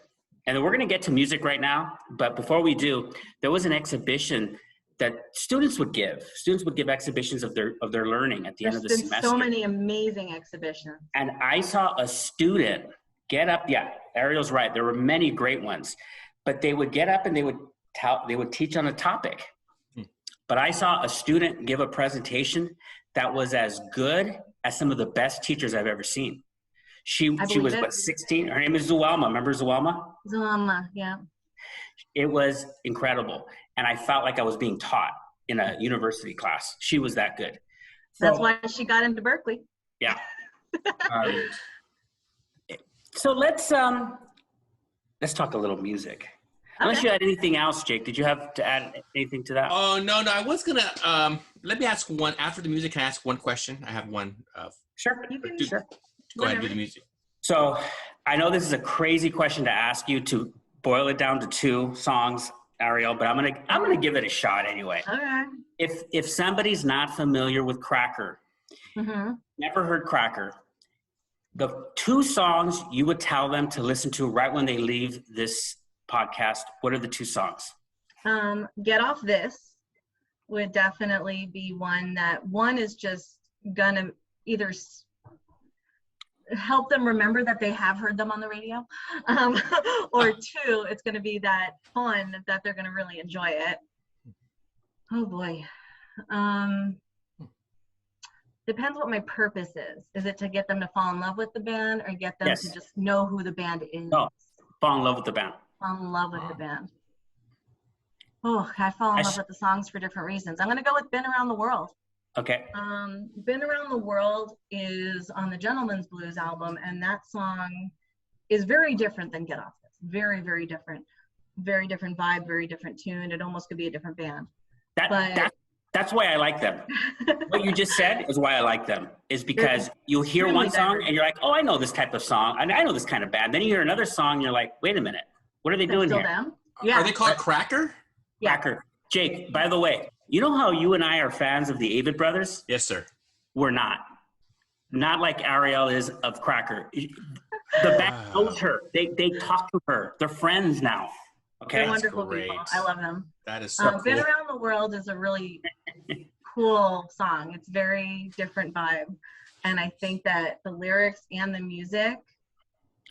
and we're going to get to music right now, but before we do, there was an exhibition that students would give exhibitions of their learning at the end of the semester. There's been so many amazing exhibitions, and I saw a student get up. Yeah, Arielle's right, there were many great ones, but they would get up and they would teach on a topic. But I saw a student give a presentation that was as good as some of the best teachers I've ever seen. She was, 16? Her name is Zuelma. Remember Zuelma? Zuelma, yeah. It was incredible. And I felt like I was being taught in a university class. She was that good. That's why she got into Berkeley. Yeah. So let's talk a little music. Unless you had anything else, Jake. Did you have to add anything to that? Oh, no. I was going to, let me ask one. After the music, can I ask one question? I have one. Sure. Sure. Go ahead and do the music. So I know this is a crazy question to ask you to boil it down to 2 songs, Arielle, but I'm gonna give it a shot anyway. Okay. If somebody's not familiar with Cracker, never heard Cracker, the 2 songs you would tell them to listen to right when they leave this podcast, what are the 2 songs? Get Off This would definitely be one is just gonna either help them remember that they have heard them on the radio, or 2, it's going to be that fun that they're going to really enjoy it. Oh boy. Depends what my purpose is. Is it to get them to fall in love with the band, or get them to just know who the band is? No, fall in love with the band. Fall in love with the band. Oh, I fall in love with the songs for different reasons. I'm going to go with Been Around the World. Okay. Been Around the World is on the Gentleman's Blues album, and that song is very different than Get Off This. Very, very different. Very different vibe, very different tune. It almost could be a different band. That's why I like them. What you just said is why I like them, is because you hear one song and you're like, oh, I know this type of song. I know this kind of band. Then you hear another song and you're like, wait a minute. What are they doing here? Them? Yeah. Are they called Cracker? Yeah. Cracker. Jake, by the way, you know how you and I are fans of the Avid Brothers? Yes, sir. We're not. Not like Arielle is of Cracker. The band knows her. They talk to her. They're friends now. Okay. They're wonderful people. I love them. That is so cool. Been Around the World is a really cool song. It's very different vibe. And I think that the lyrics and the music,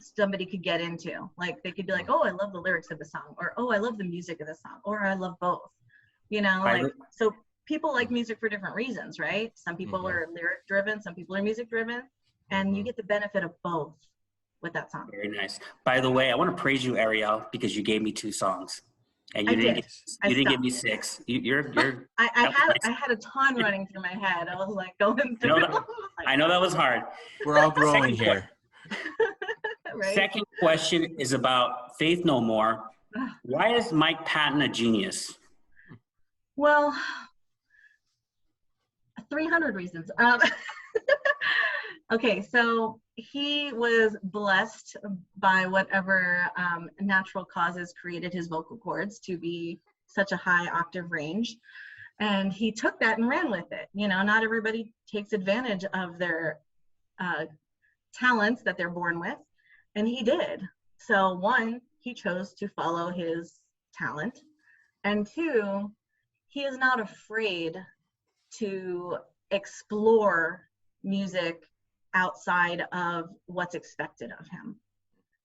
somebody could get into. Like, they could be like, oh, I love the lyrics of the song, or oh, I love the music of the song, or I love both. You know, like, so people like music for different reasons, right? Some people are lyric driven, some people are music driven, and you get the benefit of both with that song. Very nice. By the way, I want to praise you, Arielle, because you gave me 2 songs, and you didn't give me 6. I had a ton running through my head. I was like going through. I know that was hard. We're all growing here. Right? Second question is about Faith No More. Why is Mike Patton a genius? Well, 300 reasons. Okay, so he was blessed by whatever natural causes created his vocal cords to be such a high octave range. And he took that and ran with it. You know, not everybody takes advantage of their talents that they're born with. And he did. So 1, he chose to follow his talent. And 2, he is not afraid to explore music outside of what's expected of him.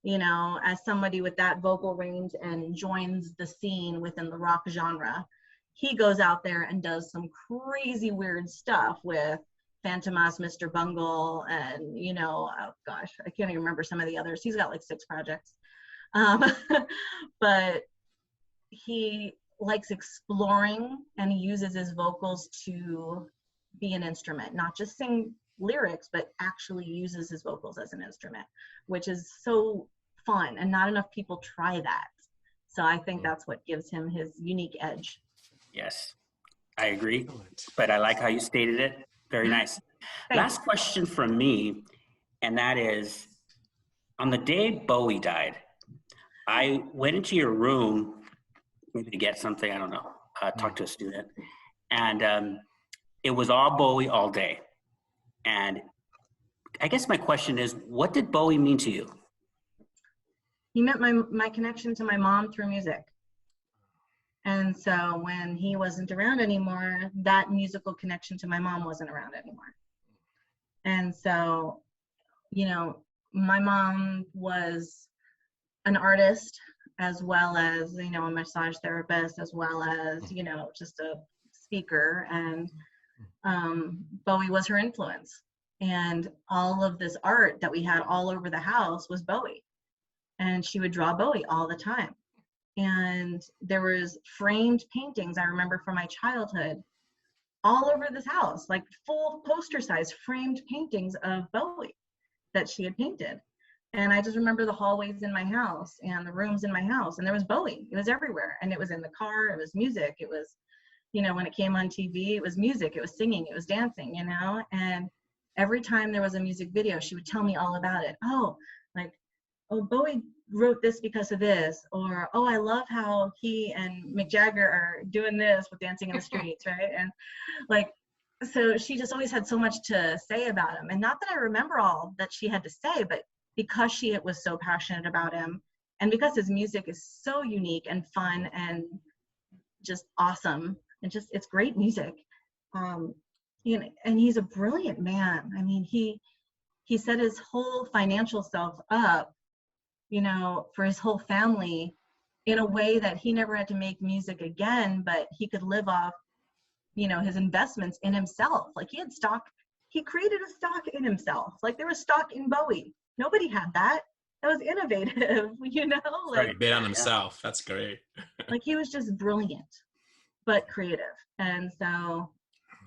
You know, as somebody with that vocal range and joins the scene within the rock genre, he goes out there and does some crazy weird stuff with Fantomas, Mr. Bungle, and, you know, oh gosh, I can't even remember some of the others. He's got like 6 projects. But he likes exploring, and he uses his vocals to be an instrument, not just sing lyrics, but actually uses his vocals as an instrument, which is so fun, and not enough people try that. So I think that's what gives him his unique edge. Yes, I agree, but I like how you stated it. Very nice. Last question from me, and that is, on the day Bowie died, I went into your room, maybe to get something, I don't know, talk to a student, and it was all Bowie all day. And I guess my question is, what did Bowie mean to you? He meant my connection to my mom through music. And so when he wasn't around anymore, that musical connection to my mom wasn't around anymore. And so, you know, my mom was an artist, as well as, you know, a massage therapist, as well as, you know, just a speaker. And Bowie was her influence. And all of this art that we had all over the house was Bowie. And she would draw Bowie all the time. And there was framed paintings, I remember, from my childhood all over this house, like full poster size framed paintings of Bowie that she had painted. And I just remember the hallways in my house and the rooms in my house, and there was Bowie. It was everywhere. And it was in the car, it was music, it was, you know, when it came on TV, it was music, it was singing, it was dancing, you know. And every time there was a music video, she would tell me all about it. Oh, like, oh, Bowie wrote this because of this, or, oh, I love how he and Mick Jagger are doing this with Dancing in the Streets, right? And like, so she just always had so much to say about him. And not that I remember all that she had to say, but because she was so passionate about him, and because his music is so unique and fun and just awesome, and just, it's great music. You know, and he's a brilliant man. I mean, he set his whole financial self up, you know, for his whole family in a way that he never had to make music again, but he could live off, you know, his investments in himself. Like, he had stock, he created a stock in himself. Like, there was stock in Bowie. Nobody had that. That was innovative, you know? Like, right, bet on himself. That's great. Like, he was just brilliant, but creative. And so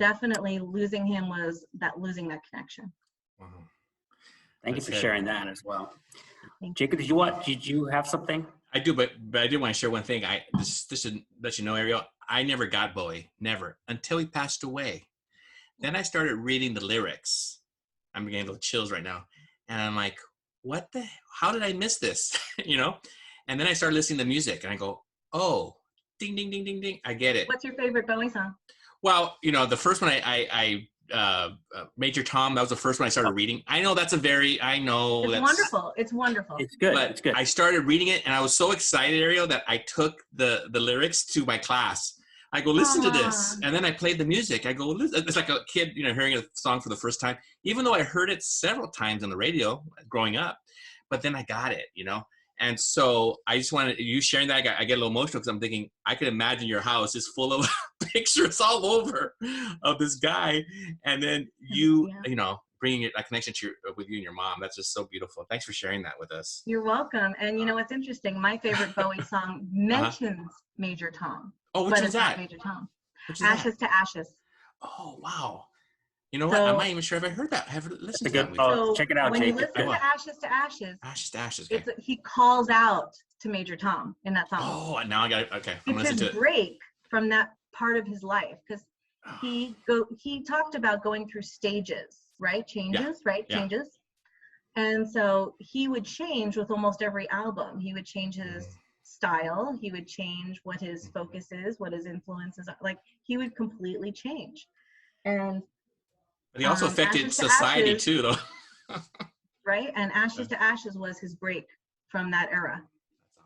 definitely losing him was losing that connection. Wow. Thank you for sharing that as well. Jacob, did you have something? I do, but I did want to share one thing. This should let you know, Arielle, I never got Bowie, never, until he passed away. Then I started reading the lyrics. I'm getting little chills right now. And I'm like, how did I miss this? You know? And then I started listening to music, and I go, oh, ding, ding, ding, ding, ding. I get it. What's your favorite Bowie song? Well, you know, the first one Major Tom, that was the first one I started reading. I know it's wonderful. It's wonderful. It's good. But it's good. I started reading it, and I was so excited, Arielle, that I took the lyrics to my class. I go, listen to this. And then I played the music. I go, it's like a kid, you know, hearing a song for the first time, even though I heard it several times on the radio growing up, but then I got it, you know? And so I just wanted you sharing that. I get a little emotional because I'm thinking, I could imagine your house is full of pictures all over of this guy. And then you know, bringing a connection with you and your mom. That's just so beautiful. Thanks for sharing that with us. You're welcome. And you know what's interesting? My favorite Bowie song mentions Major Tom. Oh, which is that? Major Tom. Ashes to Ashes. Oh, wow. You know what? I'm not even sure if I heard that. I haven't listened to that. So check it out, when Jacob. you listen to Ashes to Ashes, Ashes to Ashes. Okay. he calls out to Major Tom in that song. Oh, now I got it. Okay, I'm it's listening to his it. break from that part of his life, because he talked about going through stages, right? Changes. And so he would change with almost every album. He would change his style. He would change what his focus is, what his influences are. Like, he would completely change. And but he also affected society too, though. Right? And Ashes to Ashes was his break from that era,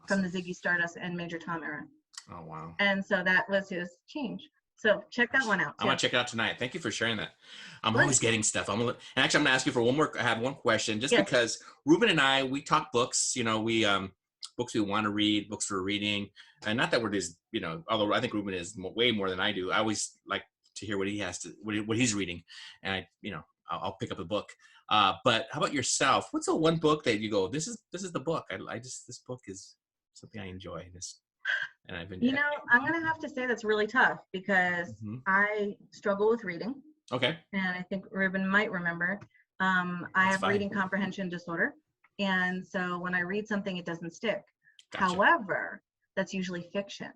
from the Ziggy Stardust and Major Tom era. Oh, wow. And so that was his change. So check that one out. I'm going to check it out tonight. Thank you for sharing that. I'm always getting stuff. And actually, I'm going to ask you for one more. I have one question, just because Ruben and I, we talk books. You know, we books we want to read, books we're reading, and not that we're just, although I think Ruben is way more than I do. I always like to hear what he has to, what he's reading, and I'll pick up a book. But how about yourself? What's the one book that you go, this is the book. This book is something I enjoy. And I've been. I'm going to have to say that's really tough because I struggle with reading. Okay. And I think Ruben might remember. I have reading comprehension disorder. And so when I read something, it doesn't stick. Gotcha. However, that's usually fiction.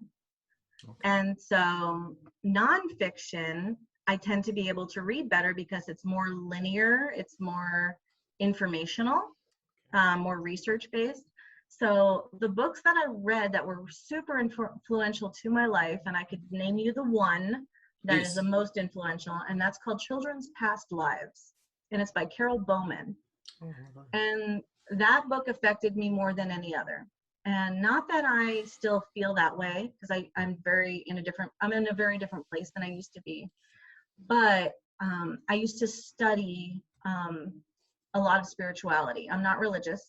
Okay. And so nonfiction, I tend to be able to read better because it's more linear, it's more informational, more research-based. So the books that I read that were super influential to my life, and I could name you the one that is the most influential, and that's called Children's Past Lives, and it's by Carol Bowman. And that book affected me more than any other. And not that I still feel that way, because I'm in a very different place than I used to be. But I used to study a lot of spirituality. I'm not religious,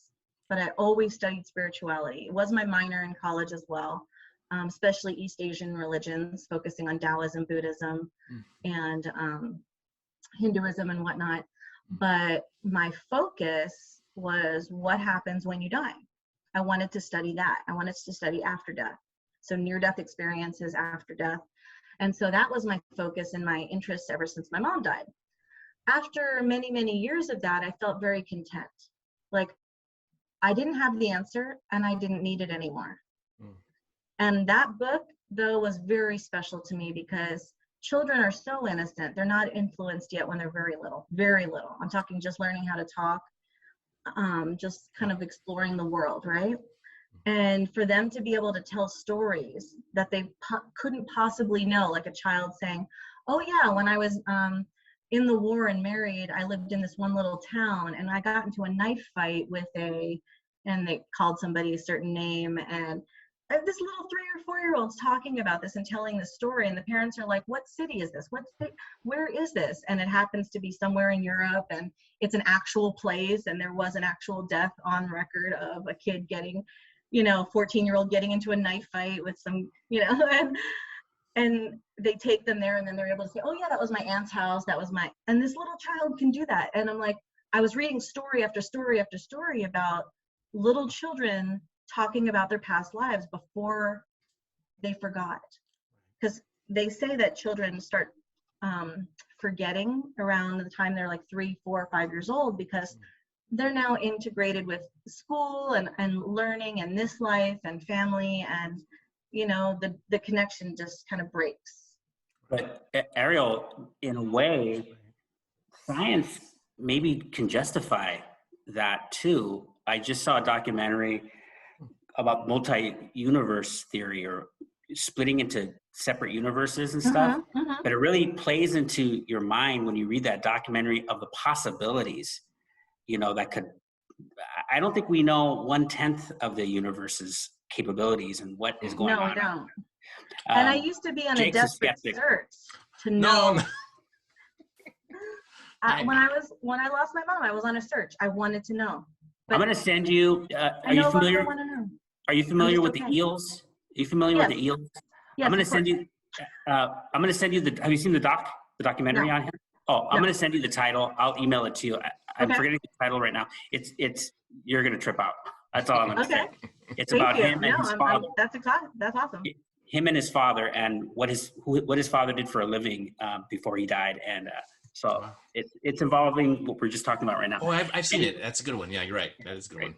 but I always studied spirituality. It was my minor in college as well, especially East Asian religions, focusing on Taoism, Buddhism, and Hinduism and whatnot. But my focus was what happens when you die. I wanted to study that. I wanted to study after death. So near-death experiences after death. And so that was my focus and my interest ever since my mom died. After many, many years of that, I felt very content. Like I didn't have the answer and I didn't need it anymore. And that book, though, was very special to me because children are so innocent. They're not influenced yet when they're very little, very little. I'm talking just learning how to talk, just kind of exploring the world, right? And for them to be able to tell stories that they couldn't possibly know, like a child saying, oh yeah, when I was in the war and married, I lived in this one little town and I got into a knife fight with and they called somebody a certain name, and this little 3 or 4-year-old's talking about this and telling the story, and the parents are like, what city is this? Where is this? And it happens to be somewhere in Europe, and it's an actual place, and there was an actual death on record of a kid getting, 14-year-old getting into a knife fight with some, and they take them there, and then they're able to say, oh yeah, that was my aunt's house, and this little child can do that. And I'm like, I was reading story after story after story about little children talking about their past lives before they forgot. Because they say that children start forgetting around the time they're like 3, 4, 5 years old, because they're now integrated with school and learning and this life and family, and the connection just kind of breaks. But Arielle, in a way, science maybe can justify that too. I just saw a documentary about multi-universe theory, or splitting into separate universes and stuff. But it really plays into your mind when you read that documentary of the possibilities, that could, I don't think we know 1/10 of the universe's capabilities and what is going on. No, we don't. And I used to be on Jake's a desperate search to know. When I lost my mom, I was on a search. I wanted to know. But I'm going to send you, are you familiar? Are you familiar with the eels? Are you familiar with the eels? Yes, I'm going to send you. Have you seen the documentary on him? Oh, I'm going to send you the title. I'll email it to you. I'm forgetting the title right now. You're going to trip out. That's all I'm going to say. It's about him and his father. That's awesome. Him and his father, and what his father did for a living before he died, and so it's involving what we're just talking about right now. Oh, I've seen it. That's a good one. Yeah, you're right. That is a good one.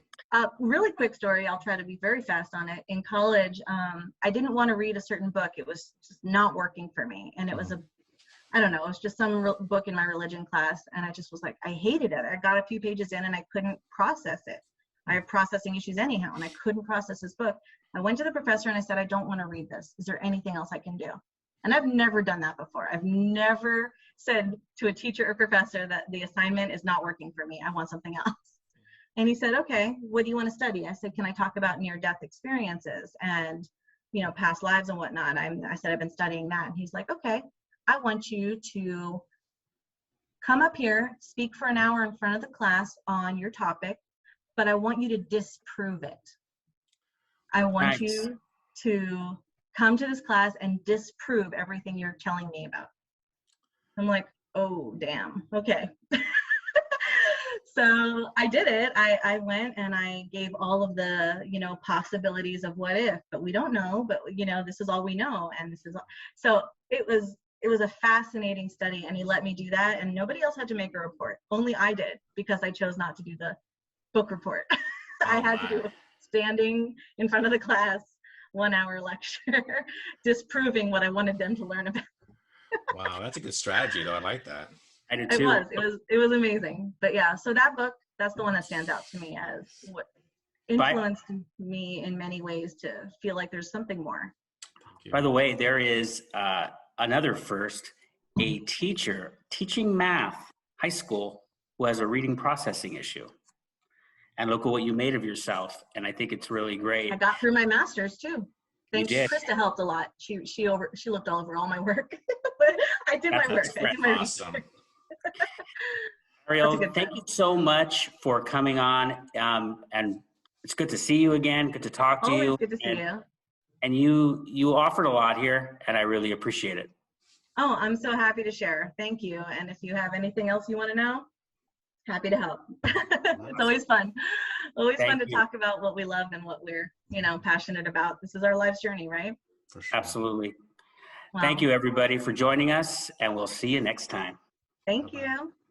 Really quick story. I'll try to be very fast on it. In college, I didn't want to read a certain book. It was just not working for me. And it was it was just some book in my religion class. And I just was like, I hated it. I got a few pages in and I couldn't process it. I have processing issues anyhow, and I couldn't process this book. I went to the professor and I said, I don't want to read this. Is there anything else I can do? And I've never done that before. I've never said to a teacher or professor that the assignment is not working for me. I want something else. And he said, okay, what do you want to study? I said, can I talk about near-death experiences and, past lives and whatnot? I said, I've been studying that. And he's like, okay, I want you to come up here, speak for an hour in front of the class on your topic, but I want you to disprove it. I want Nice. you to come to this class and disprove everything you're telling me about. I'm like, oh, damn. Okay. So I did it. I went and I gave all of the, possibilities of what if, but we don't know, but this is all we know. And this is all. So it was a fascinating study, and he let me do that, and nobody else had to make a report. Only I did, because I chose not to do the book report. I had to do it standing in front of the class, 1 hour lecture, disproving what I wanted them to learn about. Wow, that's a good strategy, though. I like that. I did too. It was amazing. But yeah, so that book, that's the one that stands out to me as what influenced me in many ways to feel like there's something more. By the way, there is another first, a teacher teaching math, high school, who has a reading processing issue. And look at what you made of yourself. And I think it's really great. I got through my master's too. Thanks. did. Krista helped a lot. She looked all over all my work. But I did my work. I did my Awesome. Arielle, thank you so much for coming on. And it's good to see you again. Good to talk to you. Always good to see you. And you offered a lot here, and I really appreciate it. Oh, I'm so happy to share. Thank you. And if you have anything else you want to know, happy to help. It's always fun. Always fun to talk about what we love and what we're, passionate about. This is our life's journey, right? For sure. Absolutely. Wow. Thank you, everybody, for joining us, and we'll see you next time. Thank you.